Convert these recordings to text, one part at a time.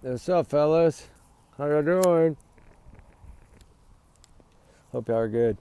What's up, fellas? How y'all doing? Hope y'all are good.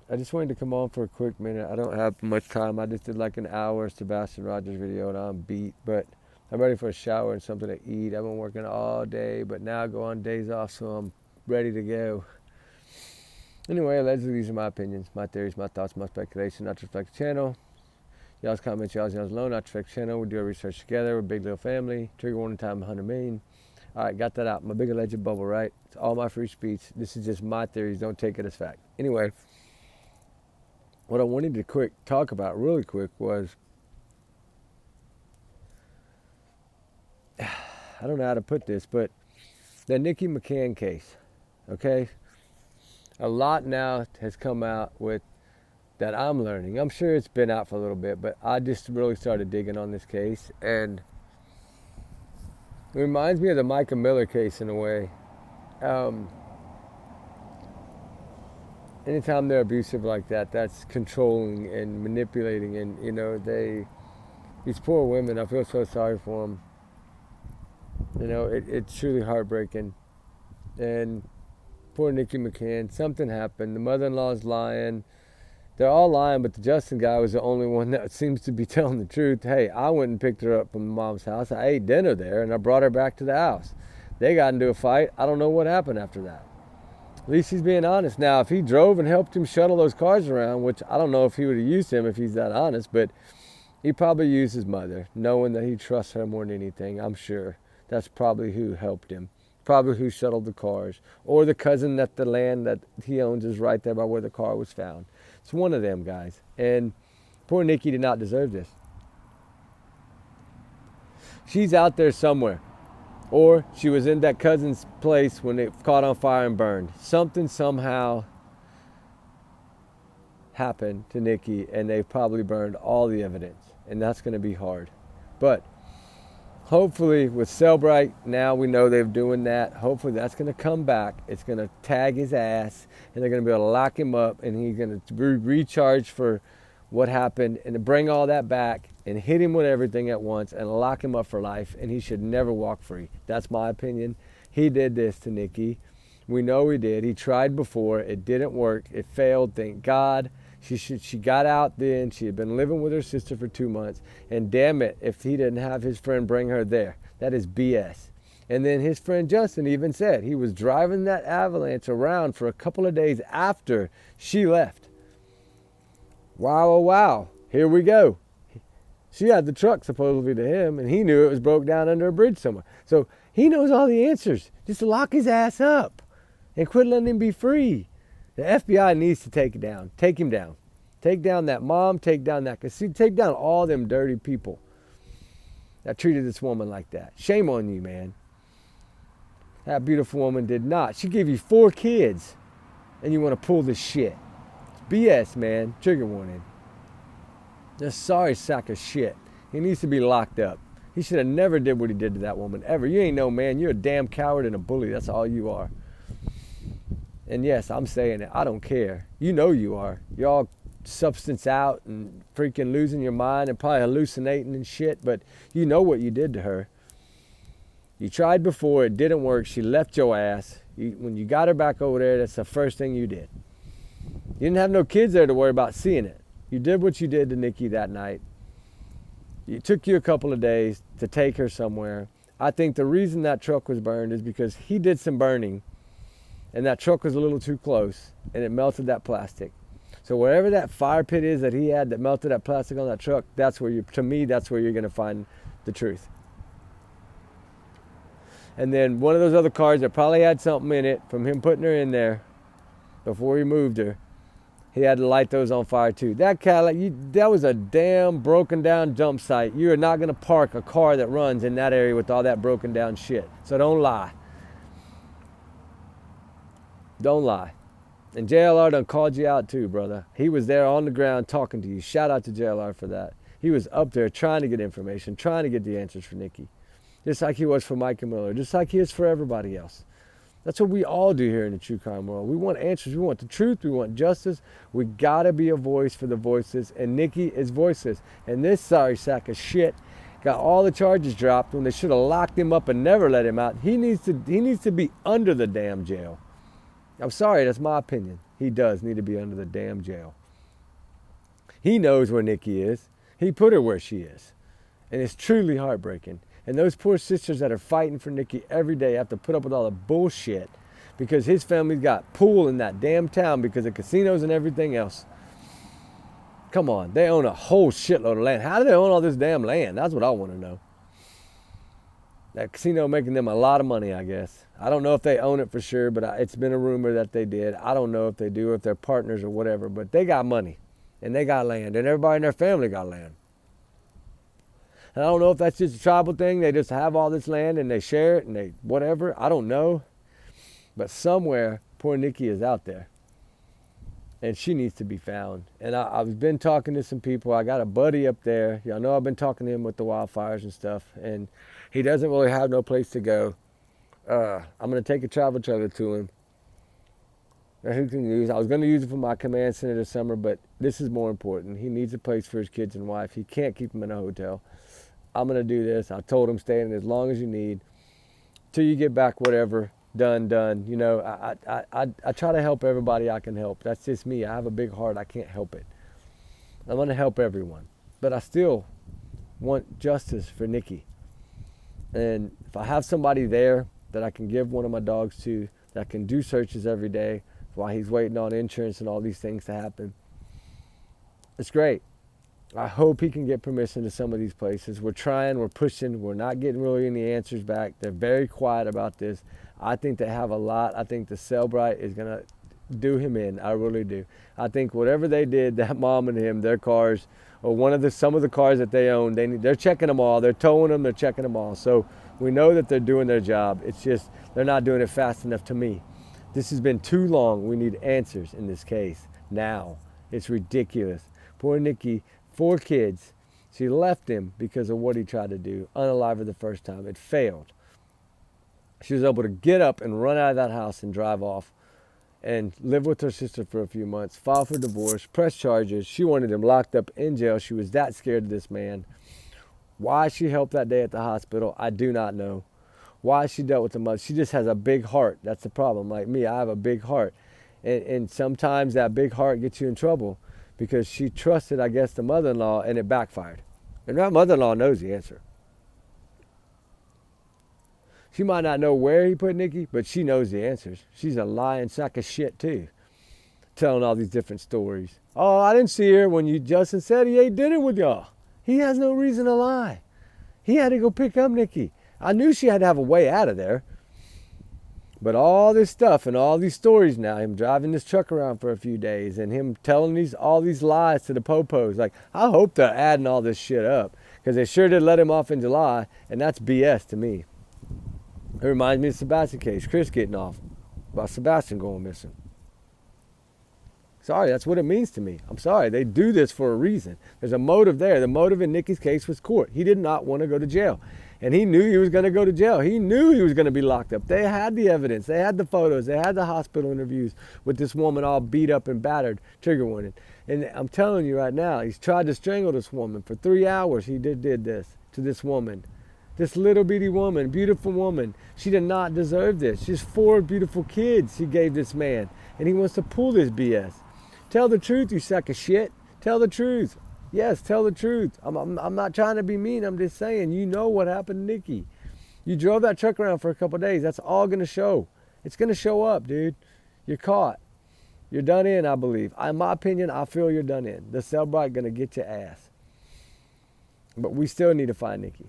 I just wanted to come on for a quick minute. I don't have much time. I just did like an hour Sebastian Rogers video and I'm beat, but I'm ready for a shower and something to eat. I've been working all day, but now I go on days off, so I'm ready to go. Anyway, allegedly, these are my opinions, my theories, my thoughts, my speculation, not to reflect the channel. Y'all's comments, y'all's alone, not to reflect the channel. We do our research together. We're a big little family. Trigger warning time, 100 million. All right, got that out. My big alleged bubble, right? It's all my free speech. This is just my theories. Don't take it as fact. Anyway, what I wanted to talk about really quick was I don't know how to put this, but the Nikki Mccain case, okay? A lot now has come out with that I'm learning. I'm sure it's been out for a little bit, but I just really started digging on this case, and it reminds me of the Micah Miller case in a way. Anytime they're abusive like that, that's controlling and manipulating, and these poor women, I feel so sorry for them. It's truly heartbreaking. And poor Nikki McCann, something happened. The mother-in-law's lying. They're all lying, but the Justin guy was the only one that seems to be telling the truth. Hey, I went and picked her up from the mom's house. I ate dinner there, and I brought her back to the house. They got into a fight. I don't know what happened after that. At least he's being honest. Now, if he drove and helped him shuttle those cars around, which I don't know if he would have used him if he's that honest, but he probably used his mother, knowing that he trusts her more than anything, I'm sure. That's probably who helped him. Probably who shuttled the cars. Or the cousin that the land that he owns is right there by where the car was found. It's one of them guys. And poor Nikki did not deserve this. She's out there somewhere. Or she was in that cousin's place when it caught on fire and burned. Something somehow happened to Nikki, and they probably burned all the evidence. And that's going to be hard. But hopefully with Cellbrite, now we know they're doing that. Hopefully that's going to come back. It's going to tag his ass, and they're going to be able to lock him up, and he's going to be recharged for what happened, and to bring all that back and hit him with everything at once and lock him up for life, and he should never walk free. That's my opinion. He did this to Nikki. We know he did. He tried before. It didn't work. It failed. Thank God. She got out then. She had been living with her sister for 2 months. And damn it, if he didn't have his friend bring her there. That is BS. And then his friend Justin even said he was driving that Avalanche around for a couple of days after she left. Wow, oh wow, here we go. She had the truck supposedly to him, and he knew it was broke down under a bridge somewhere. So he knows all the answers. Just lock his ass up and quit letting him be free. The FBI needs to take it down. Take him down. Take down that mom, take down that casino, take down all them dirty people that treated this woman like that. Shame on you, man. That beautiful woman did not. She gave you 4 kids, and you want to pull this shit. BS, man. Trigger warning. A sorry sack of shit. He needs to be locked up. He should have never did what he did to that woman, ever. You ain't no man. You're a damn coward and a bully. That's all you are. And yes, I'm saying it. I don't care. You know you are. You're all substance out and freaking losing your mind and probably hallucinating and shit, but you know what you did to her. You tried before. It didn't work. She left your ass. When you got her back over there, that's the first thing you did. You didn't have no kids there to worry about seeing it. You did what you did to Nikki that night. It took you a couple of days to take her somewhere. I think the reason that truck was burned is because he did some burning, and that truck was a little too close, and it melted that plastic. So wherever that fire pit is that he had that melted that plastic on that truck, that's where to me, that's where you're going to find the truth. And then one of those other cars that probably had something in it from him putting her in there before he moved her, he had to light those on fire too. That Cadillac, that was a damn broken down dump site. You are not going to park a car that runs in that area with all that broken down shit. So don't lie. Don't lie. And JLR done called you out too, brother. He was there on the ground talking to you. Shout out to JLR for that. He was up there trying to get information, trying to get the answers for Nikki. Just like he was for Micah Miller. Just like he is for everybody else. That's what we all do here in the true crime world. We want answers. We want the truth. We want justice. We got to be a voice for the voiceless. And Nikki is voiceless. And this sorry sack of shit got all the charges dropped when they should have locked him up and never let him out. He needs to be under the damn jail. I'm sorry, that's my opinion. He does need to be under the damn jail. He knows where Nikki is. He put her where she is. And it's truly heartbreaking. And those poor sisters that are fighting for Nikki every day have to put up with all the bullshit because his family's got pool in that damn town because of casinos and everything else. Come on, they own a whole shitload of land. How do they own all this damn land? That's what I want to know. That casino making them a lot of money, I guess. I don't know if they own it for sure, but it's been a rumor that they did. I don't know if they do, or if they're partners or whatever, but they got money and they got land and everybody in their family got land. And I don't know if that's just a tribal thing. They just have all this land and they share it and they whatever. I don't know. But somewhere, poor Nikki is out there. And she needs to be found. And I've been talking to some people. I got a buddy up there. Y'all know I've been talking to him with the wildfires and stuff. And he doesn't really have no place to go. I'm going to take a travel trailer to him. That he can use. I was going to use it for my command center this summer, but this is more important. He needs a place for his kids and wife. He can't keep them in a hotel. I'm going to do this. I told him stay in as long as you need till you get back, whatever, done. You know, I try to help everybody I can help. That's just me. I have a big heart. I can't help it. I'm going to help everyone. But I still want justice for Nikki. And if I have somebody there that I can give one of my dogs to, that can do searches every day while he's waiting on insurance and all these things to happen, it's great. I hope he can get permission to some of these places. We're trying, we're pushing, we're not getting really any answers back. They're very quiet about this. I think they have a lot. I think the Cellbrite is going to do him in. I really do. I think whatever they did, that mom and him, their cars, or some of the cars that they own, they're checking them all. They're towing them, they're checking them all. So we know that they're doing their job. It's just they're not doing it fast enough to me. This has been too long. We need answers in this case now. It's ridiculous. Poor Nikki. 4 kids. She left him because of what he tried to do. Unalive her the first time. It failed. She was able to get up and run out of that house and drive off and live with her sister for a few months, file for divorce, press charges. She wanted him locked up in jail. She was that scared of this man. Why she helped that day at the hospital, I do not know. Why she dealt with the mother. She just has a big heart. That's the problem. Like me, I have a big heart. And sometimes that big heart gets you in trouble. Because she trusted, I guess, the mother-in-law, and it backfired. And that mother-in-law knows the answer. She might not know where he put Nikki, but she knows the answers. She's a lying sack of shit, too. Telling all these different stories. Oh, I didn't see her when Justin said he ate dinner with y'all. He has no reason to lie. He had to go pick up Nikki. I knew she had to have a way out of there. But all this stuff and all these stories now, him driving this truck around for a few days and him telling all these lies to the popos. Like, I hope they're adding all this shit up because they sure did let him off in July, and that's BS to me. It reminds me of the Sebastian case, Chris getting off about Sebastian going missing. Sorry, that's what it means to me. I'm sorry, they do this for a reason. There's a motive there. The motive in Nikki's case was court. He did not want to go to jail. And he knew he was going to go to jail. He knew he was going to be locked up. They had the evidence. They had the photos. They had the hospital interviews with this woman all beat up and battered, trigger warning. And I'm telling you right now, he's tried to strangle this woman for 3 hours. He did this to this woman. This little bitty woman, beautiful woman. She did not deserve this. She has 4 beautiful kids he gave this man. And he wants to pull this BS. Tell the truth, you sack of shit. Tell the truth. Yes, tell the truth. I'm not trying to be mean. I'm just saying, you know what happened to Nikki. You drove that truck around for a couple of days. That's all going to show. It's going to show up, dude. You're caught. You're done in, I believe. In my opinion, I feel you're done in. The Cellbrite going to get your ass. But we still need to find Nikki.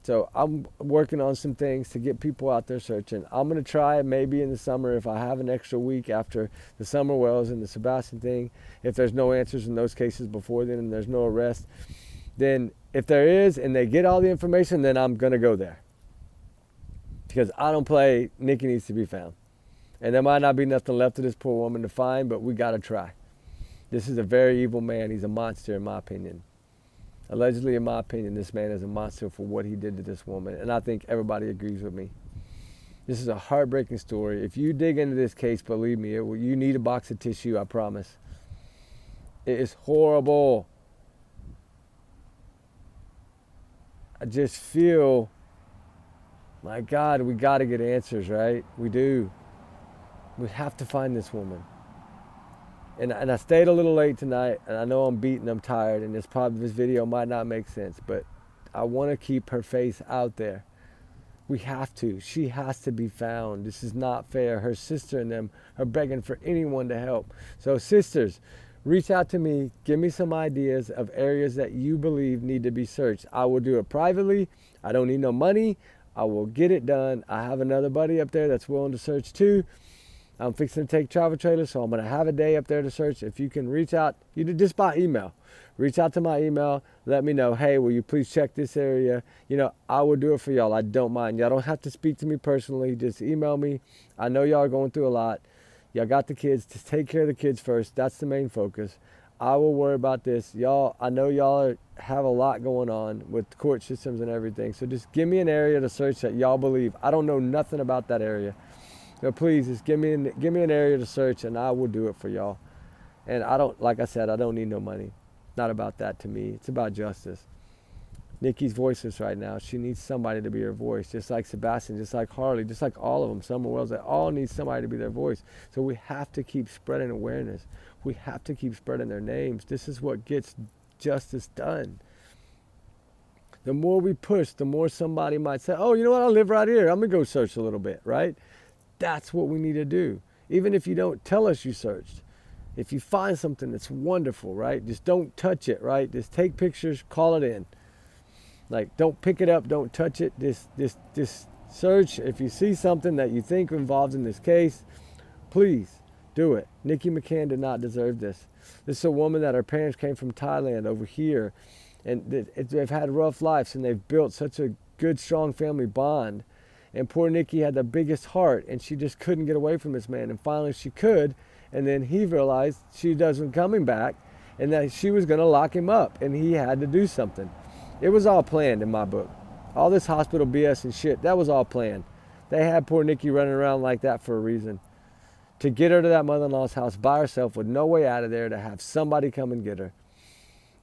So I'm working on some things to get people out there searching. I'm going to try it maybe in the summer if I have an extra week after the summer wells and the Sebastian thing. If there's no answers in those cases before then and there's no arrest, then if there is and they get all the information, then I'm going to go there. Because I don't play, Nikki needs to be found. And there might not be nothing left of this poor woman to find, but we got to try. This is a very evil man. He's a monster in my opinion. Allegedly, in my opinion, this man is a monster for what he did to this woman. And I think everybody agrees with me. This is a heartbreaking story. If you dig into this case, believe me, you need a box of tissue, I promise. It is horrible. I just feel like, God, we got to get answers, right? We do. We have to find this woman. And I stayed a little late tonight, and I know I'm beaten, I'm tired, and this video might not make sense, but I want to keep her face out there. We have to. She has to be found. This is not fair. Her sister and them are begging for anyone to help. So sisters, reach out to me. Give me some ideas of areas that you believe need to be searched. I will do it privately. I don't need no money. I will get it done. I have another buddy up there that's willing to search too. I'm fixing to take travel trailers, so I'm going to have a day up there to search. If you can reach out, you just by email. Reach out to my email. Let me know, hey, will you please check this area? You know, I will do it for y'all. I don't mind. Y'all don't have to speak to me personally. Just email me. I know y'all are going through a lot. Y'all got the kids. Just take care of the kids first. That's the main focus. I will worry about this. Y'all, I know y'all have a lot going on with court systems and everything. So just give me an area to search that y'all believe. I don't know nothing about that area. So please just give me an area to search, and I will do it for y'all. And I don't, like I said, I don't need no money. Not about that to me. It's about justice. Nikki's voiceless right now. She needs somebody to be her voice, just like Sebastian, just like Harley, just like all of them. Summer Wells, they all need somebody to be their voice. So we have to keep spreading awareness. We have to keep spreading their names. This is what gets justice done. The more we push, the more somebody might say, oh, you know what, I live right here. I'm going to go search a little bit, right? That's what we need to do. Even if you don't tell us you searched. If you find something that's wonderful, right? Just don't touch it, right? Just take pictures, call it in. Like, don't pick it up, don't touch it. Just search. If you see something that you think involved in this case, please do it. Nikki Mccain did not deserve this. This is a woman that her parents came from Thailand over here. And they've had rough lives, and they've built such a good, strong family bond. And poor Nikki had the biggest heart, and she just couldn't get away from this man. And finally she could, and then he realized she wasn't coming back, and that she was going to lock him up, and he had to do something. It was all planned in my book. All this hospital BS and shit, that was all planned. They had poor Nikki running around like that for a reason. To get her to that mother-in-law's house by herself with no way out of there, to have somebody come and get her.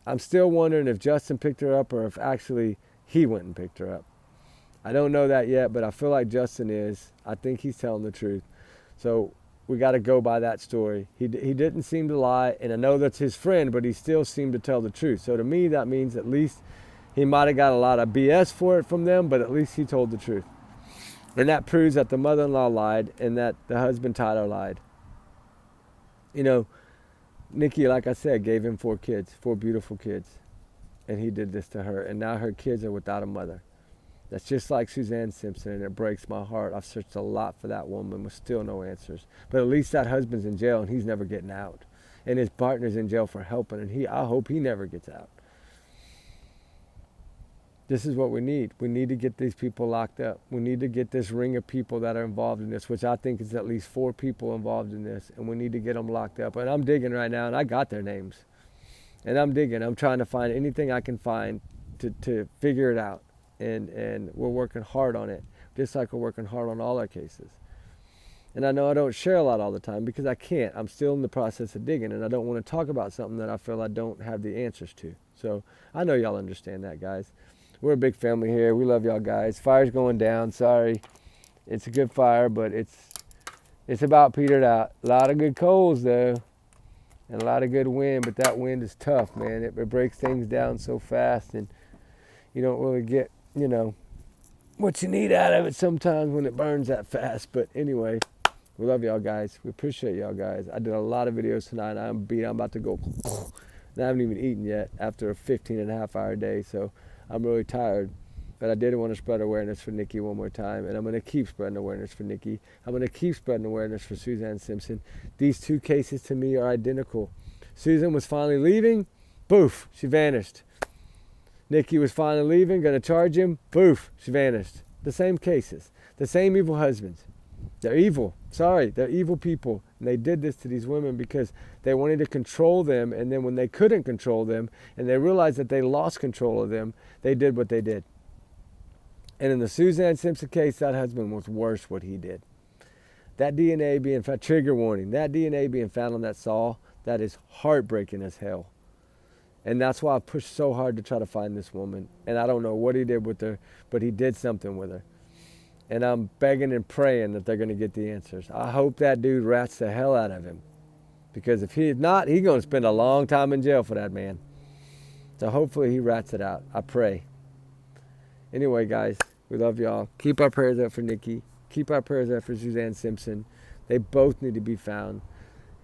I'm still wondering if Justin picked her up or if actually he went and picked her up. I don't know that yet, but I feel like Justin is. I think he's telling the truth. So we got to go by that story. He didn't seem to lie, and I know that's his friend, but he still seemed to tell the truth. So to me, that means at least he might have got a lot of BS for it from them, but at least he told the truth. And that proves that the mother-in-law lied and that the husband Tyler lied. You know, Nikki, like I said, gave him 4 kids, 4 beautiful kids. And he did this to her, and now her kids are without a mother. That's just like Suzanne Simpson, and it breaks my heart. I've searched a lot for that woman with still no answers. But at least that husband's in jail, and he's never getting out. And his partner's in jail for helping, and I hope he never gets out. This is what we need. We need to get these people locked up. We need to get this ring of people that are involved in this, which I think is at least 4 people involved in this, and we need to get them locked up. And I'm digging right now, and I got their names. And I'm digging. I'm trying to find anything I can find to figure it out. And we're working hard on it, just like we're working hard on all our cases. And I know I don't share a lot all the time because I can't. I'm still in the process of digging, and I don't want to talk about something that I feel I don't have the answers to. So I know y'all understand that, guys. We're a big family here. We love y'all guys. Fire's going down. Sorry. It's a good fire, but it's about petered out. A lot of good coals, though, and a lot of good wind, but that wind is tough, man. It breaks things down so fast, and you don't really get, you know, what you need out of it sometimes when it burns that fast. But anyway, we love y'all guys. We appreciate y'all guys. I did a lot of videos tonight. I'm beat. I'm about to go. And I haven't even eaten yet after a 15-and-a-half-hour day. So I'm really tired. But I did want to spread awareness for Nikki one more time. And I'm going to keep spreading awareness for Nikki. I'm going to keep spreading awareness for Suzanne Simpson. These 2 cases to me are identical. Susan was finally leaving. Poof, she vanished. Nikki was finally leaving, going to charge him. Poof, she vanished. The same cases. The same evil husbands. They're evil. Sorry, they're evil people. And they did this to these women because they wanted to control them. And then when they couldn't control them and they realized that they lost control of them, they did what they did. And in the Suzanne Simpson case, that husband was worse what he did. That DNA being found, trigger warning, that DNA being found on that saw, that is heartbreaking as hell. And that's why I pushed so hard to try to find this woman. And I don't know what he did with her, but he did something with her. And I'm begging and praying that they're going to get the answers. I hope that dude rats the hell out of him. Because if he's not, he's going to spend a long time in jail for that man. So hopefully he rats it out. I pray. Anyway, guys, we love y'all. Keep our prayers up for Nikki. Keep our prayers up for Suzanne Simpson. They both need to be found.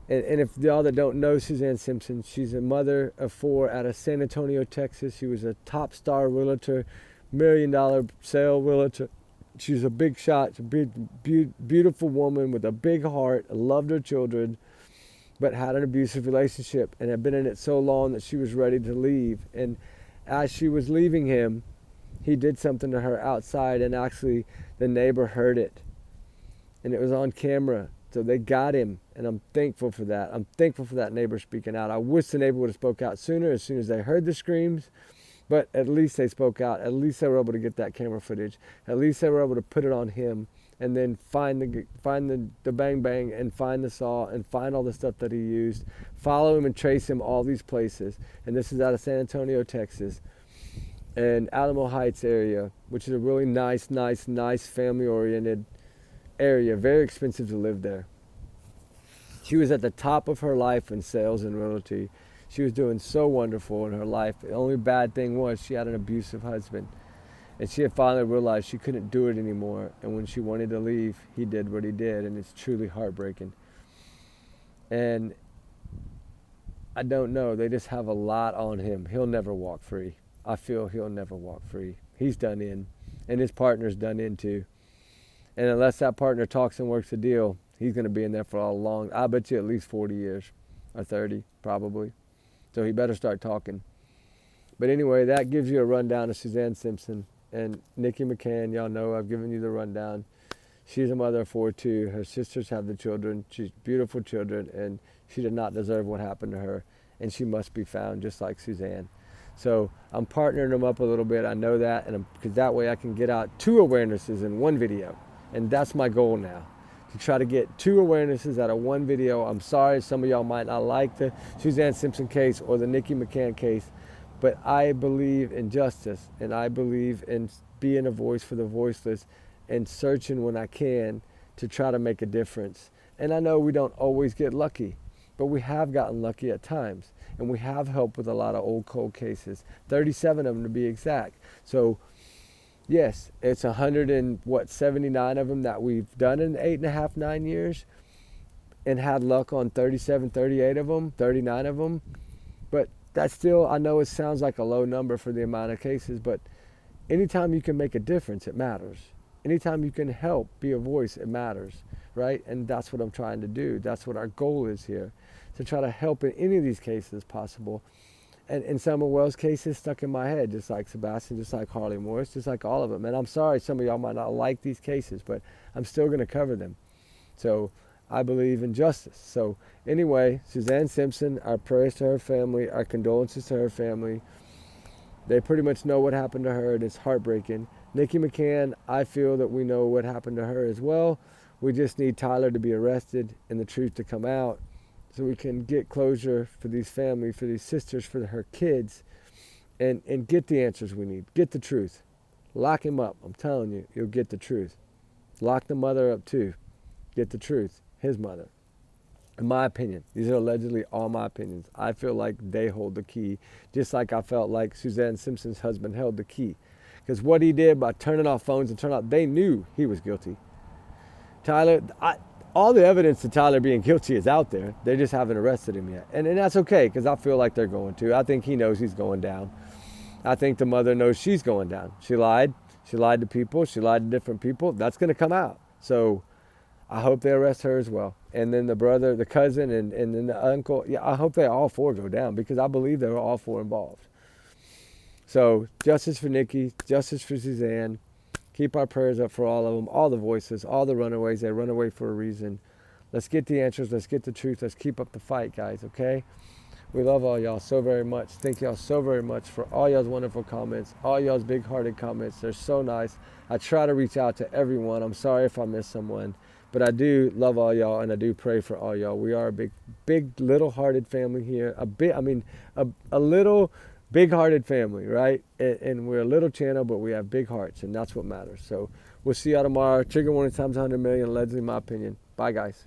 And if y'all that don't know Suzanne Simpson, she's a mother of 4 out of San Antonio, Texas. She was a top star realtor, $1 million sale realtor. She's a big shot, a big, beautiful woman with a big heart, loved her children, but had an abusive relationship and had been in it so long that she was ready to leave. And as she was leaving him, he did something to her outside, and actually the neighbor heard it. And it was on camera. So they got him, and I'm thankful for that. I'm thankful for that neighbor speaking out. I wish the neighbor would have spoke out sooner, as soon as they heard the screams, but at least they spoke out. At least they were able to get that camera footage. At least they were able to put it on him, and then find the bang bang, and find the saw, and find all the stuff that he used. Follow him and trace him all these places. And this is out of San Antonio, Texas, and Alamo Heights area, which is a really nice family-oriented area. Very expensive to live there. She was at the top of her life in sales and realty. She was doing so wonderful in her life. The only bad thing was she had an abusive husband, and she had finally realized she couldn't do it anymore. And when she wanted to leave, he did what he did, and it's truly heartbreaking. And I don't know, they just have a lot on him. He'll never walk free. I feel he'll never walk free. He's done in, and his partner's done in too. And unless that partner talks and works a deal, he's going to be in there for a long, I bet you at least 40 years, or 30 probably. So he better start talking. But anyway, that gives you a rundown of Suzanne Simpson. And Nikki Mccain, y'all know I've given you the rundown. She's a mother of 4 too. Her sisters have the children. She's beautiful children, and she did not deserve what happened to her. And she must be found just like Suzanne. So I'm partnering them up a little bit. I know that, and because that way I can get out 2 awarenesses in one video. And that's my goal now, to try to get 2 awarenesses out of one video. I'm sorry, some of y'all might not like the Suzanne Simpson case or the Nikki Mccain case, but I believe in justice, and I believe in being a voice for the voiceless, and searching when I can to try to make a difference. And I know we don't always get lucky, but we have gotten lucky at times, and we have helped with a lot of old cold cases, 37 of them to be exact. So yes, it's 179 of them that we've done in 8.5, 9 years, and had luck on 37, 38 of them, 39 of them. But that's still, I know it sounds like a low number for the amount of cases, but anytime you can make a difference, it matters. Anytime you can help, be a voice, it matters, right? And that's what I'm trying to do. That's what our goal is here, to try to help in any of these cases possible. And in some of Wells' cases stuck in my head, just like Sebastian, just like Harley Morris, just like all of them. And I'm sorry some of y'all might not like these cases, but I'm still going to cover them. So I believe in justice. So anyway, Suzanne Simpson, our prayers to her family, our condolences to her family. They pretty much know what happened to her, and it's heartbreaking. Nikki Mccain, I feel that we know what happened to her as well. We just need Tyler to be arrested and the truth to come out, so we can get closure for these families, for these sisters, for her kids, and get the answers we need. Get the truth. Lock him up. I'm telling you, you'll get the truth. Lock the mother up too. Get the truth. His mother. In my opinion, these are allegedly all my opinions. I feel like they hold the key, just like I felt like Suzanne Simpson's husband held the key. Because what he did by turning off phones and turning off, they knew he was guilty. Tyler, all the evidence to Tyler being guilty is out there. They just haven't arrested him yet. And that's okay, because I feel like they're going to. I think he knows he's going down. I think the mother knows she's going down. She lied. She lied to people. She lied to different people. That's going to come out. So I hope they arrest her as well. And then the brother, the cousin, and then the uncle. Yeah, I hope they all 4 go down, because I believe they were all 4 involved. So justice for Nikki, justice for Suzanne. Keep our prayers up for all of them, all the voices, all the runaways. They run away for a reason. Let's get the answers. Let's get the truth. Let's keep up the fight, guys, okay? We love all y'all so very much. Thank y'all so very much for all y'all's wonderful comments, all y'all's big-hearted comments. They're so nice. I try to reach out to everyone. I'm sorry if I miss someone, but I do love all y'all, and I do pray for all y'all. We are a big, little-hearted family here. A little big-hearted family, right? And we're a little channel, but we have big hearts, and that's what matters. So we'll see y'all tomorrow. Trigger warning times 100 million, allegedly, in my opinion. Bye, guys.